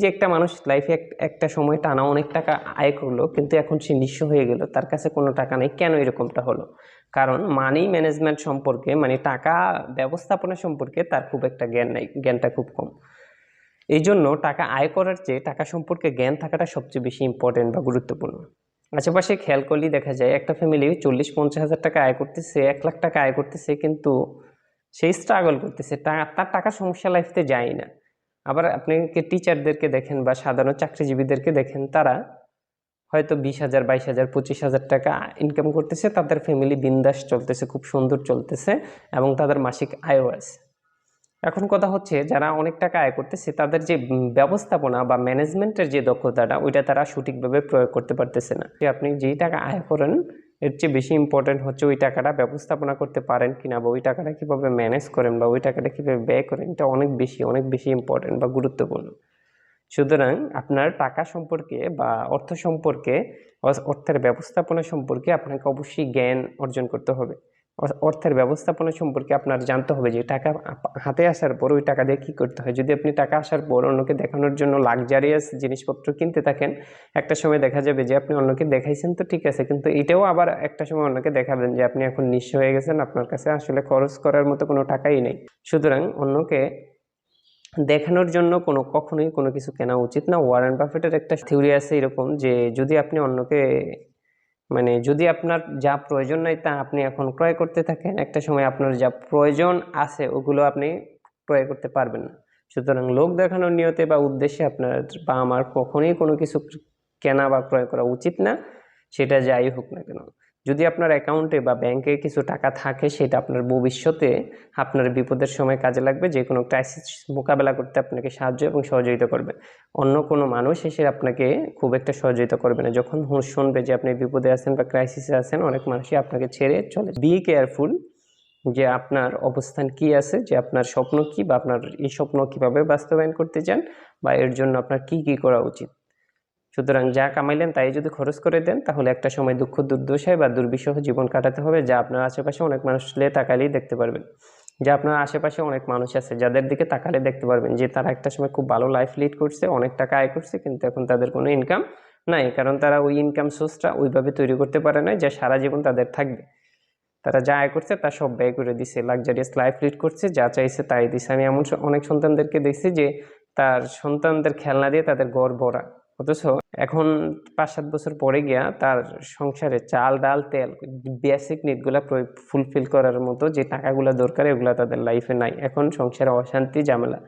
যে একটা মানুষ লাইফে একটা সময় টানা অনেক টাকা আয় করলো, কিন্তু এখন সে নিঃস্ব হয়ে গেল, তার কাছে কোনো টাকা নেই। কেন এরকমটা হলো? কারণ মানি ম্যানেজমেন্ট সম্পর্কে, মানে টাকা ব্যবস্থাপনা সম্পর্কে তার খুব একটা জ্ঞান নাই, জ্ঞানটা খুব কম। এই জন্য টাকা আয় করার চেয়ে টাকা সম্পর্কে জ্ঞান থাকাটা সবচেয়ে বেশি ইম্পর্টেন্ট বা গুরুত্বপূর্ণ। আশেপাশে খেয়াল করলেই দেখা যায় একটা ফ্যামিলি 40-50 হাজার টাকা আয় করতেছে, 1 লাখ টাকা আয় করতেছে, কিন্তু সেই স্ট্রাগল করতেছে, তার টাকা সমস্যা লাইফতে যায় না। আবার আপনি টিচারদেরকে দেখেন বা সাধারণ চাকরিজীবীদেরকে দেখেন, তারা হয়তো 20,000, 22,000, 25,000 টাকা ইনকাম করতেছে, তাদের ফ্যামিলি বিন্দাস চলতেছে, খুব সুন্দর চলতেছে, এবং তাদের মাসিক আয়ও আছে। এখন কথা হচ্ছে, যারা অনেক টাকা আয় করতেছে তাদের যে ব্যবস্থাপনা বা ম্যানেজমেন্টের যে দক্ষতাটা, ওইটা তারা সঠিকভাবে প্রয়োগ করতে পারতেছে না। যে আপনি যেই টাকা আয় করেন, এর চেয়ে বেশি ইম্পর্টেন্ট হচ্ছে ওই টাকাটা ব্যবস্থাপনা করতে পারেন কিনা, বা ওই টাকাটা কীভাবে ম্যানেজ করেন, বা ওই টাকাটা কীভাবে ব্যয় করেন, এটা অনেক বেশি ইম্পর্টেন্ট বা গুরুত্বপূর্ণ। সুতরাং আপনার টাকা সম্পর্কে বা অর্থ সম্পর্কে, অর্থের ব্যবস্থাপনা সম্পর্কে আপনাকে অবশ্যই জ্ঞান অর্জন করতে হবে। অর্থের ব্যবস্থাপনা সম্পর্কে আপনার জানতে হবে যে টাকা হাতে আসার পর ওই টাকা দিয়ে কী করতে হয়। যদি আপনি টাকা আসার পর অন্যকে দেখানোর জন্য লাক্সারিয়াস জিনিসপত্র কিনতে থাকেন, একটা সময় দেখা যাবে যে আপনি অন্যকে দেখাইছেন তো ঠিক আছে, কিন্তু এটাও আবার একটা সময় অন্যকে দেখাবেন যে আপনি এখন নিঃস্ব হয়ে গেছেন, আপনার কাছে আসলে খরচ করার মতো কোনো টাকাই নেই। সুতরাং অন্যকে দেখানোর জন্য কখনোই কোনো কিছু কেনা উচিত না। ওয়ারেন বাফেটের একটা থিওরি আছে এরকম, যে যদি আপনি অন্যকে, মানে যদি আপনার যা প্রয়োজন নাই তা আপনি এখন ক্রয় করতে থাকেন, একটা সময় আপনার যা প্রয়োজন আছে ওগুলো আপনি ক্রয় করতে পারবেন না। সুতরাং লোক দেখানোর নিয়তে বা উদ্দেশ্যে আপনার বা আমার কখনোই কোনো কিছু কেনা বা ক্রয় করা উচিত না, সেটা যাই হোক না কেন। যদি আপনার অ্যাকাউন্টে বা ব্যাংকে কিছু টাকা থাকে, সেটা আপনার ভবিষ্যতে আপনার বিপদের সময় কাজে লাগবে, যে কোনো ক্রাইসিস মোকাবেলা করতে আপনাকে সাহায্য এবং সহযোগিতা করবে। অন্য কোনো মানুষ এসে আপনাকে খুব একটা সহযোগিতা করবে না। যখন শুনবে যে আপনি বিপদে আছেন বা ক্রাইসিসে আছেন, অনেক মানুষই আপনাকে ছেড়ে চলে। বি কেয়ারফুল যে আপনার অবস্থান কি আছে, যে আপনার স্বপ্ন কি, বা আপনার এই স্বপ্ন কিভাবে বাস্তবায়ন করতে চান, বা এর জন্য আপনার কি কি করা উচিত। সুতরাং যা কামাইলেন তাই যদি খরচ করে দেন, তাহলে একটা সময় দুঃখ দুর্দশায় বা দুর্বিষহ জীবন কাটাতে হবে, যা আপনার আশেপাশে অনেক মানুষ তাকালেই দেখতে পারবেন। যে আপনার আশেপাশে অনেক মানুষ আছে যাদের দিকে তাকালে দেখতে পারবেন যে তারা একটা সময় খুব ভালো লাইফ লিড করছে, অনেক টাকা আয় করছে, কিন্তু এখন তাদের কোনো ইনকাম নাই, কারণ তারা ওই ইনকাম সোর্সটা ওইভাবে তৈরি করতে পারে না যে সারা জীবন তাদের থাকবে। তারা যা আয় করছে তা সব ব্যয় করে দিছে, লাক্সারিয়াস লাইফ লিড করছে, যা চাইছে তাই দিছে। আমি এমন অনেক সন্তানদেরকে দেখছি যে তার সন্তানদের খেলনা দিয়ে তাদের ঘর ভরা, অথচ এখন 5-7 বছর পরে গিয়া তার সংসারে চাল, ডাল, তেল, বেসিক নিডগুলা ফুলফিল করার মতো যে টাকাগুলো দরকার, এগুলো তাদের লাইফে নাই। এখন সংসারে অশান্তি, ঝামেলা।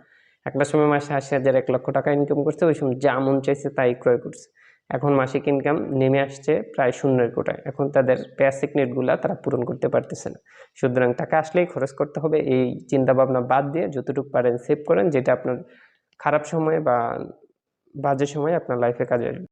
একটা সময় মাসে 80,000, 1 লক্ষ টাকা ইনকাম করছে, ওই সময় যা মন চাইছে তাই ক্রয় করছে। এখন মাসিক ইনকাম নেমে আসছে প্রায় শূন্যের কোটায়। এখন তাদের বেসিক নিডগুলা তারা পূরণ করতে পারতেছে না। সুতরাং টাকা আসলেই খরচ করতে হবে, এই চিন্তা ভাবনা বাদ দিয়ে যতটুকু পারেন সেভ করেন, যেটা আপনার খারাপ সময় বা বাজে সময় আপনার লাইফে কাজে আসবে।